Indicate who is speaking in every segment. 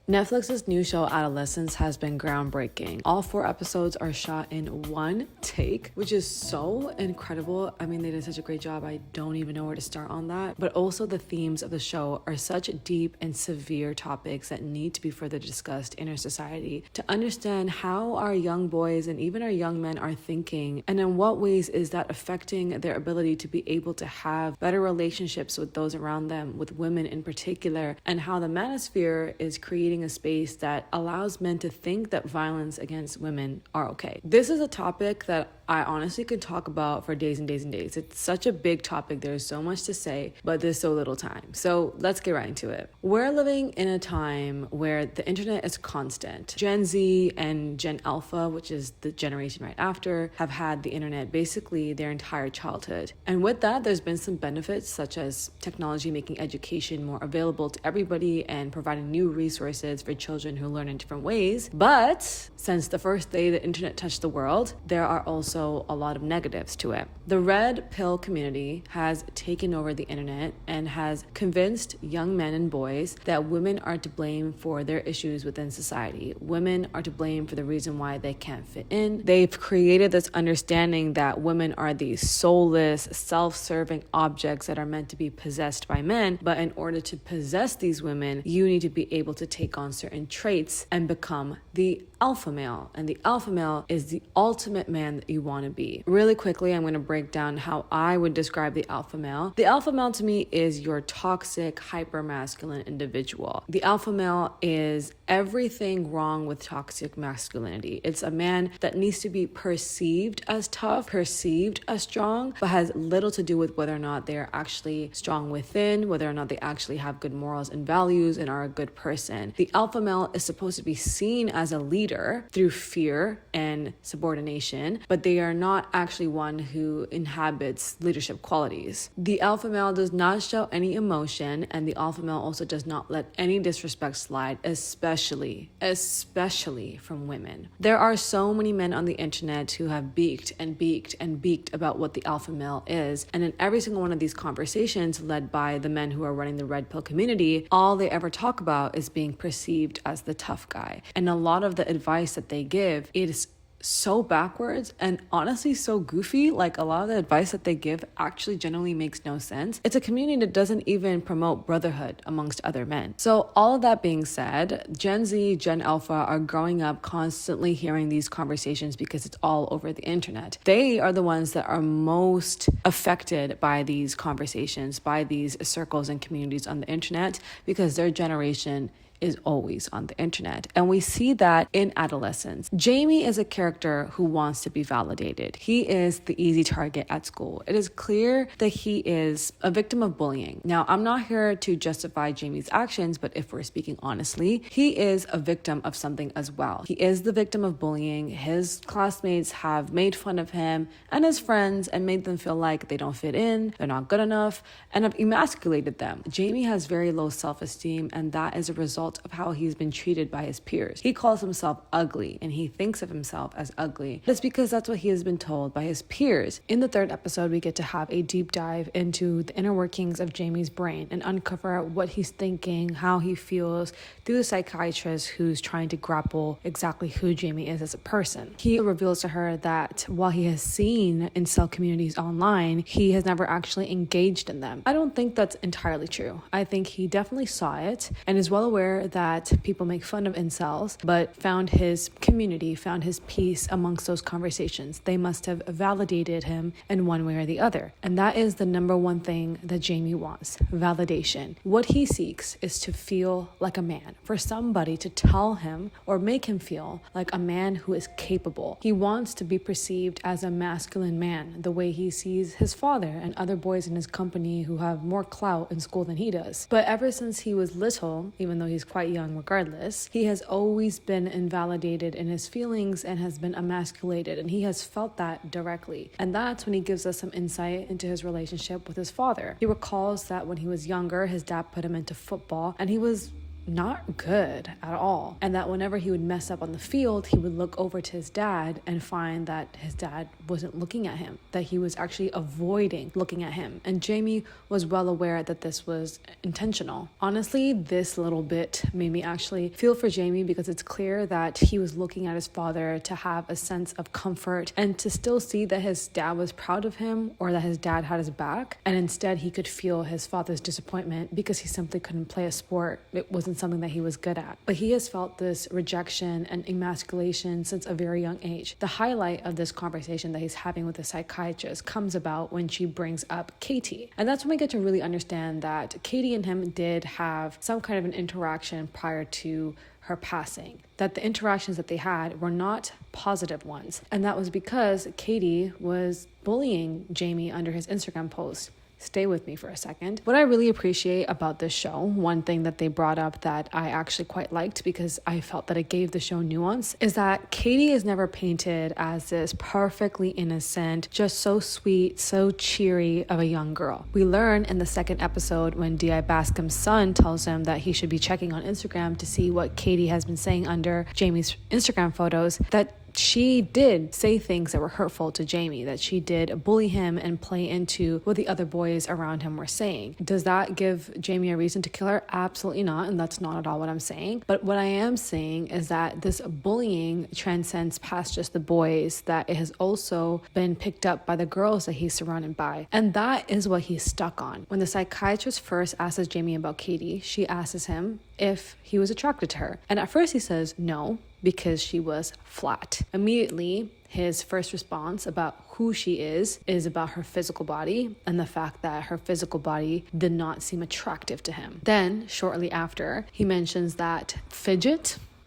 Speaker 1: Netflix's new show Adolescence has been groundbreaking. All 4 episodes are shot in one take, which is so incredible. I mean, they did such a great job. I don't even know where to start on that. But also the themes of the show are such deep and severe topics that need to be further discussed in our society to understand how our young boys and even our young men are thinking, and in what ways is that affecting their ability to be able to have better relationships with those around them, with women in particular, and how the manosphere is creating a space that allows men to think that violence against women are okay. This is a topic that I honestly could talk about for days and days and days. It's such a big topic. There's so much to say, but there's so little time. So let's get right into it. We're living in a time where the internet is constant. Gen Z and Gen Alpha, which is the generation right after, have had the internet basically their entire childhood. And with that, there's been some benefits, such as technology making education more available to everybody and providing new resources for children who learn in different ways. But since the first day the internet touched the world, there are also a lot of negatives to it. The red pill community has taken over the internet and has convinced young men and boys that women are to blame for their issues within society. Women are to blame for the reason why they can't fit in. They've created this understanding that women are these soulless, self-serving objects that are meant to be possessed by men, but in order to possess these women, you need to be able to take on certain traits and become the alpha male. And the alpha male is the ultimate man that you want to be. Really quickly, I'm going to break down how I would describe the alpha male. The alpha male to me is your toxic, hyper-masculine individual. The alpha male is everything wrong with toxic masculinity. It's a man that needs to be perceived as tough, perceived as strong, but has little to do with whether or not they're actually strong within, whether or not they actually have good morals and values and are a good person. The alpha male is supposed to be seen as a leader through fear and subordination, but they are not actually one who inhabits leadership qualities. The alpha male does not show any emotion, and the alpha male also does not let any disrespect slide, especially from women. There are so many men on the internet who have beaked about what the alpha male is, and in every single one of these conversations led by the men who are running the red pill community, all they ever talk about is being perceived as the tough guy. And a lot of the advice that they give, it is so backwards and honestly so goofy. Like, a lot of the advice that they give actually generally makes no sense. It's a community that doesn't even promote brotherhood amongst other men. So all of that being said, Gen Z, Gen Alpha are growing up constantly hearing these conversations because it's all over the internet. They are the ones that are most affected by these conversations, by these circles and communities on the internet, because their generation is always on the internet. And we see that in Adolescence. Jamie is a character who wants to be validated. He is the easy target at school. It is clear that he is a victim of bullying. Now, I'm not here to justify Jamie's actions, but if we're speaking honestly, he is a victim of something as well. He is the victim of bullying. His classmates have made fun of him and his friends and made them feel like they don't fit in, they're not good enough, and have emasculated them. Jamie has very low self-esteem, and that is a result of how he's been treated by his peers. He calls himself ugly, and he thinks of himself as ugly. That's because that's what he has been told by his peers. In the 3rd episode, we get to have a deep dive into the inner workings of Jamie's brain and uncover what he's thinking, how he feels, through the psychiatrist who's trying to grapple exactly who Jamie is as a person. He reveals to her that while he has seen incel communities online, he has never actually engaged in them. I don't think that's entirely true. I think he definitely saw it and is well aware that people make fun of incels, but found his community, found his peace amongst those conversations. They must have validated him in one way or the other. And that is the number one thing that Jamie wants: validation. What he seeks is to feel like a man, for somebody to tell him or make him feel like a man who is capable. He wants to be perceived as a masculine man, the way he sees his father and other boys in his company who have more clout in school than he does. But ever since he was little, even though he's quite young regardless, he has always been invalidated in his feelings and has been emasculated, and he has felt that directly. And that's when he gives us some insight into his relationship with his father. He recalls that when he was younger, his dad put him into football, and he was not good at all. And that whenever he would mess up on the field, he would look over to his dad and find that his dad wasn't looking at him, that he was actually avoiding looking at him. And Jamie was well aware that this was intentional. Honestly, this little bit made me actually feel for Jamie, because it's clear that he was looking at his father to have a sense of comfort and to still see that his dad was proud of him, or that his dad had his back. And instead he could feel his father's disappointment because he simply couldn't play a sport. It wasn't something that he was good at. But he has felt this rejection and emasculation since a very young age. The highlight of this conversation that he's having with the psychiatrist comes about when she brings up Katie. And that's when we get to really understand that Katie and him did have some kind of an interaction prior to her passing, that the interactions that they had were not positive ones. And that was because Katie was bullying Jamie under his Instagram post. Stay with me for a second. What I really appreciate about this show, one thing that they brought up that I actually quite liked because I felt that it gave the show nuance, is that Katie is never painted as this perfectly innocent, just so sweet, so cheery of a young girl. We learn in the second episode when D.I. Bascom's son tells him that he should be checking on Instagram to see what Katie has been saying under Jamie's Instagram photos, that she did say things that were hurtful to Jamie, that she did bully him and play into what the other boys around him were saying. Does that give Jamie a reason to kill her? Absolutely not, and that's not at all what I'm saying. But what I am saying is that this bullying transcends past just the boys, that it has also been picked up by the girls that he's surrounded by. And that is what he's stuck on. When the psychiatrist first asks Jamie about Katie, she asks him if he was attracted to her. And at first he says no, because she was flat. Immediately, his first response about who she is about her physical body and the fact that her physical body did not seem attractive to him. Then, shortly after, he mentions that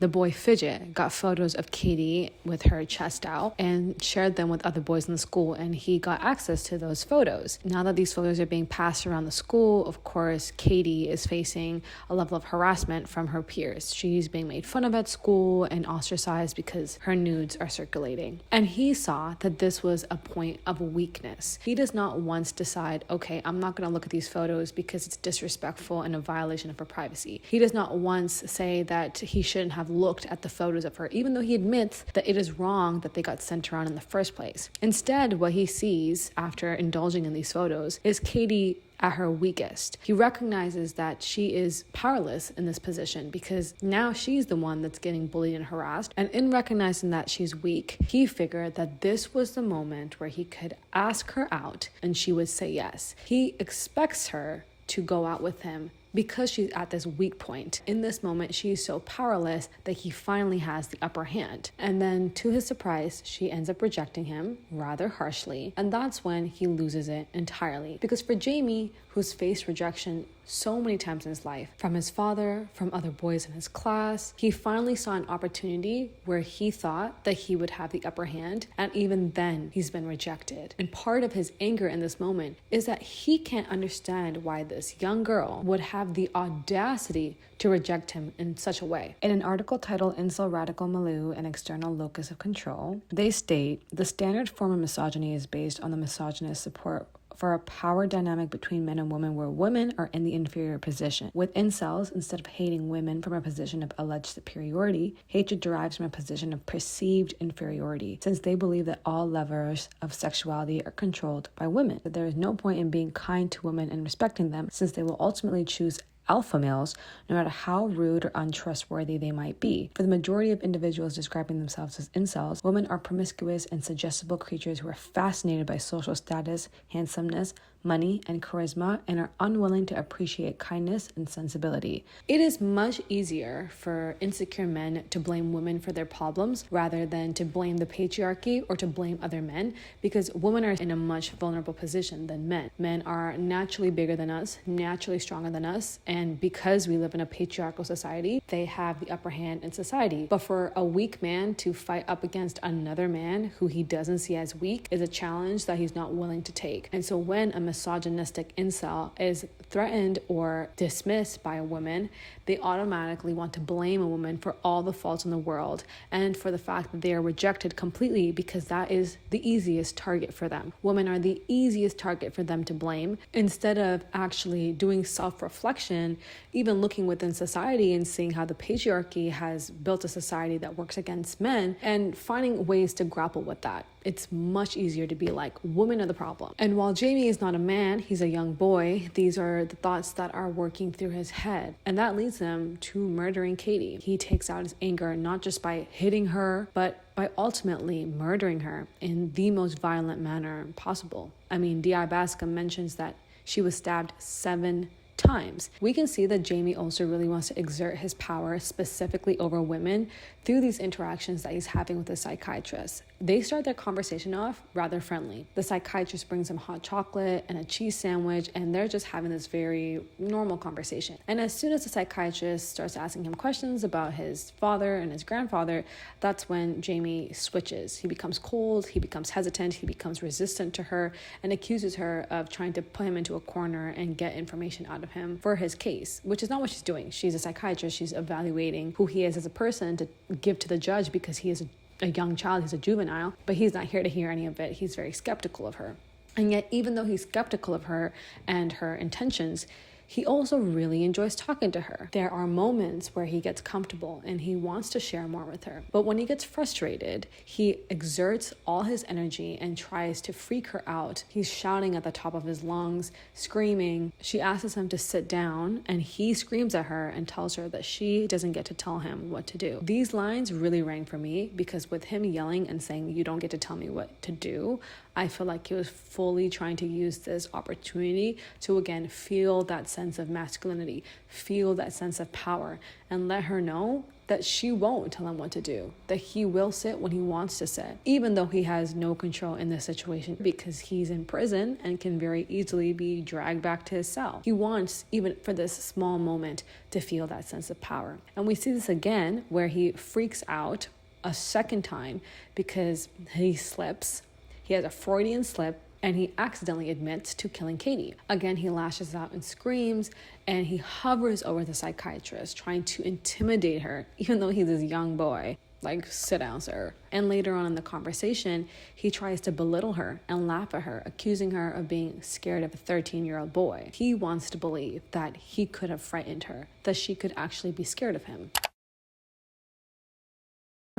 Speaker 1: the boy Fidget got photos of Katie with her chest out and shared them with other boys in the school, and he got access to those photos. Now that these photos are being passed around the school, of course, Katie is facing a level of harassment from her peers. She's being made fun of at school and ostracized because her nudes are circulating. And he saw that this was a point of weakness. He does not once decide, okay, I'm not going to look at these photos because it's disrespectful and a violation of her privacy. He does not once say that he shouldn't have looked at the photos of her, even though he admits that it is wrong that they got sent around in the first place. Instead, what he sees after indulging in these photos is Katie at her weakest. He recognizes that she is powerless in this position because now she's the one that's getting bullied and harassed. And in recognizing that she's weak, he figured that this was the moment where he could ask her out and she would say yes. He expects her to go out with him because she's at this weak point. In this moment, she's so powerless that he finally has the upper hand. And then, to his surprise, she ends up rejecting him rather harshly. And that's when he loses it entirely. Because for Jamie, who's faced rejection so many times in his life, from his father, from other boys in his class, he finally saw an opportunity where he thought that he would have the upper hand, and even then he's been rejected. And part of his anger in this moment is that he can't understand why this young girl would have the audacity to reject him in such a way. In an article titled Incel Radical Milieu, an External Locus of Control, they state, the standard form of misogyny is based on the misogynist support for a power dynamic between men and women where women are in the inferior position. With incels, instead of hating women from a position of alleged superiority, hatred derives from a position of perceived inferiority, since they believe that all levers of sexuality are controlled by women. That there is no point in being kind to women and respecting them, since they will ultimately choose alpha males, no matter how rude or untrustworthy they might be. For the majority of individuals describing themselves as incels, women are promiscuous and suggestible creatures who are fascinated by social status, handsomeness, money, and charisma, and are unwilling to appreciate kindness and sensibility. It is much easier for insecure men to blame women for their problems rather than to blame the patriarchy or to blame other men, because women are in a much vulnerable position than men. Men are naturally bigger than us, naturally stronger than us, and because we live in a patriarchal society, they have the upper hand in society. But for a weak man to fight up against another man who he doesn't see as weak is a challenge that he's not willing to take. And so when a misogynistic incel is threatened or dismissed by a woman, they automatically want to blame a woman for all the faults in the world and for the fact that they are rejected completely because that is the easiest target for them. Women are the easiest target for them to blame instead of actually doing self-reflection, even looking within society and seeing how the patriarchy has built a society that works against men and finding ways to grapple with that. It's much easier to be like, women are the problem. And while Jamie is not a man, he's a young boy, these are the thoughts that are working through his head. And that leads him to murdering Katie. He takes out his anger not just by hitting her, but by ultimately murdering her in the most violent manner possible. I mean, D.I. Bascom mentions that she was stabbed 7 times. We can see that Jamie also really wants to exert his power specifically over women through these interactions that he's having with the psychiatrist. They start their conversation off rather friendly. The psychiatrist brings him hot chocolate and a cheese sandwich, and they're just having this very normal conversation. And as soon as the psychiatrist starts asking him questions about his father and his grandfather, that's when Jamie switches. He becomes cold, he becomes hesitant, he becomes resistant to her, and accuses her of trying to put him into a corner and get information out of him for his case, which is not what she's doing. She's a psychiatrist. She's evaluating who he is as a person to give to the judge because he is a young child, he's a juvenile, but he's not here to hear any of it. He's very skeptical of her. And yet, even though he's skeptical of her and her intentions, he also really enjoys talking to her. There are moments where he gets comfortable and he wants to share more with her. But when he gets frustrated, he exerts all his energy and tries to freak her out. He's shouting at the top of his lungs, screaming. She asks him to sit down and he screams at her and tells her that she doesn't get to tell him what to do. These lines really rang for me because with him yelling and saying, "You don't get to tell me what to do," I feel like he was fully trying to use this opportunity to again feel that sense of masculinity, feel that sense of power, and let her know that she won't tell him what to do, that he will sit when he wants to sit, even though he has no control in this situation because he's in prison and can very easily be dragged back to his cell. He wants, even for this small moment, to feel that sense of power. And we see this again where he freaks out a second time because he slips. He has a Freudian slip and he accidentally admits to killing Katie. Again, he lashes out and screams and he hovers over the psychiatrist, trying to intimidate her, even though he's this young boy. Like, sit down, sir. And later on in the conversation, he tries to belittle her and laugh at her, accusing her of being scared of a 13-year-old boy. He wants to believe that he could have frightened her, that she could actually be scared of him.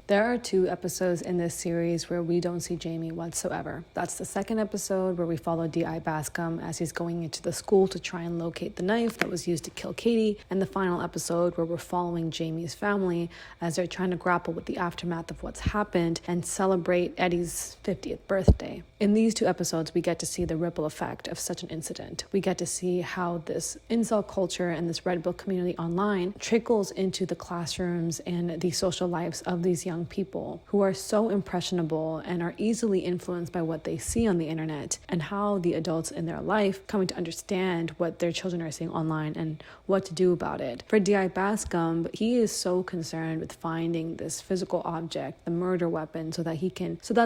Speaker 1: There are 2 episodes in this series where we don't see Jamie whatsoever. That's the second episode where we follow D.I. Bascom as he's going into the school to try and locate the knife that was used to kill Katie, and the final episode where we're following Jamie's family as they're trying to grapple with the aftermath of what's happened and celebrate Eddie's 50th birthday. In these 2 episodes, we get to see the ripple effect of such an incident. We get to see how this incel culture and this Red Pill community online trickles into the classrooms and the social lives of these young people who are so impressionable and are easily influenced by what they see on the internet, and how the adults in their life coming to understand what their children are seeing online and what to do about it. For D.I. Bascom, he is so concerned with finding this physical object, the murder weapon, so that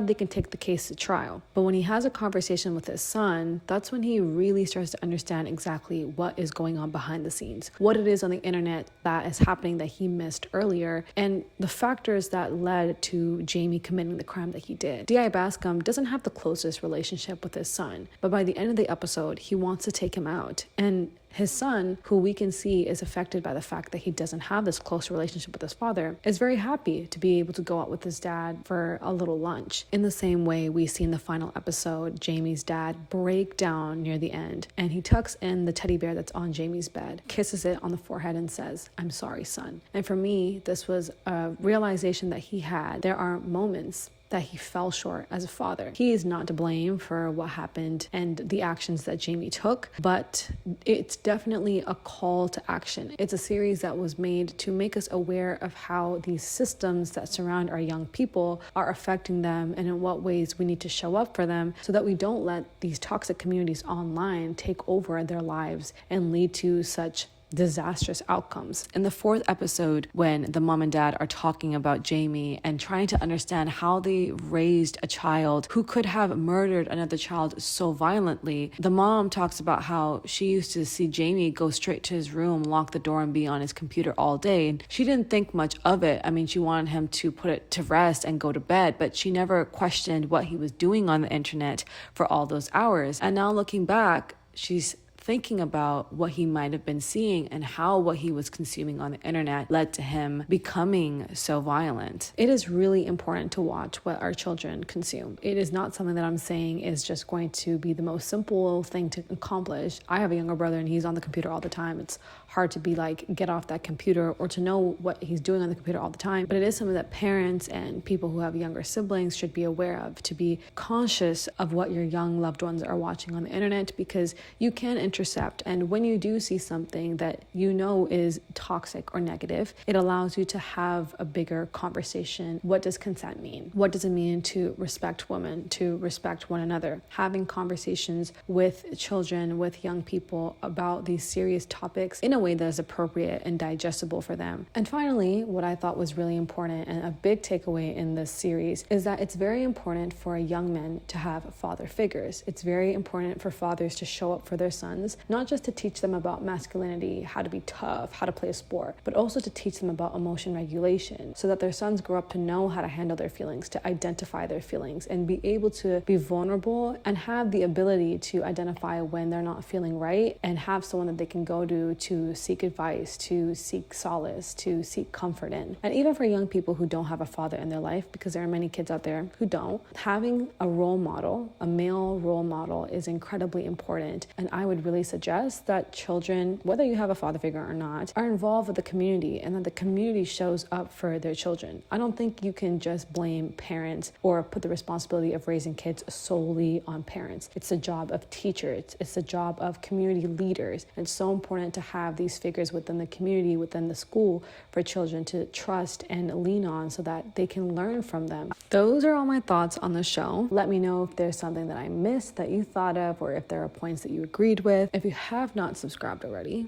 Speaker 1: they can take the case to trial. But when he has a conversation with his son, that's when he really starts to understand exactly what is going on behind the scenes, what it is on the internet that is happening that he missed earlier, and the factors that led to Jamie committing the crime that he did. D.I. Bascom doesn't have the closest relationship with his son, but by the end of the episode, he wants to take him out. And his son, who we can see is affected by the fact that he doesn't have this close relationship with his father, is very happy to be able to go out with his dad for a little lunch. In the same way, we see in the final episode Jamie's dad break down near the end, and he tucks in the teddy bear that's on Jamie's bed, kisses it on the forehead and says, "I'm sorry, son." And for me, this was a realization that he had. There are moments that he fell short as a father. He is not to blame for what happened and the actions that Jamie took, but it's definitely a call to action. It's a series that was made to make us aware of how these systems that surround our young people are affecting them and in what ways we need to show up for them so that we don't let these toxic communities online take over their lives and lead to such disastrous outcomes. In the 4th episode, when the mom and dad are talking about Jamie and trying to understand how they raised a child who could have murdered another child so violently, the mom talks about how she used to see Jamie go straight to his room, lock the door, and be on his computer all day. And she didn't think much of it. I mean, she wanted him to put it to rest and go to bed, but she never questioned what he was doing on the internet for all those hours. And now looking back, she's thinking about what he might have been seeing and how what he was consuming on the internet led to him becoming so violent. It is really important to watch what our children consume. It is not something that I'm saying is just going to be the most simple thing to accomplish. I have a younger brother and he's on the computer all the time. It's hard to be like, get off that computer or to know what he's doing on the computer all the time. But it is something that parents and people who have younger siblings should be aware of, to be conscious of what your young loved ones are watching on the internet, because you can intercept. And when you do see something that you know is toxic or negative, it allows you to have a bigger conversation. What does consent mean? What does it mean to respect women, to respect one another? Having conversations with children, with young people about these serious topics in a way that is appropriate and digestible for them. And finally, what I thought was really important and a big takeaway in this series is that it's very important for young men to have father figures. It's very important for fathers to show up for their sons, not just to teach them about masculinity, how to be tough, how to play a sport, but also to teach them about emotion regulation so that their sons grow up to know how to handle their feelings, to identify their feelings, and be able to be vulnerable and have the ability to identify when they're not feeling right and have someone that they can go to seek advice, to seek solace, to seek comfort in. And even for young people who don't have a father in their life, because there are many kids out there who don't, having a role model, a male role model, is incredibly important. And I would really suggest that children, whether you have a father figure or not, are involved with the community and that the community shows up for their children. I don't think you can just blame parents or put the responsibility of raising kids solely on parents. It's the job of teachers. It's the job of community leaders. And it's so important to have these figures within the community, within the school, for children to trust and lean on so that they can learn from them. Those are all my thoughts on the show. Let me know if there's something that I missed that you thought of, or if there are points that you agreed with. If you have not subscribed already,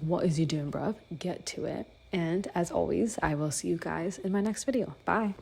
Speaker 1: what is you doing, bruv? Get to it. And as always, I will see you guys in my next video. Bye.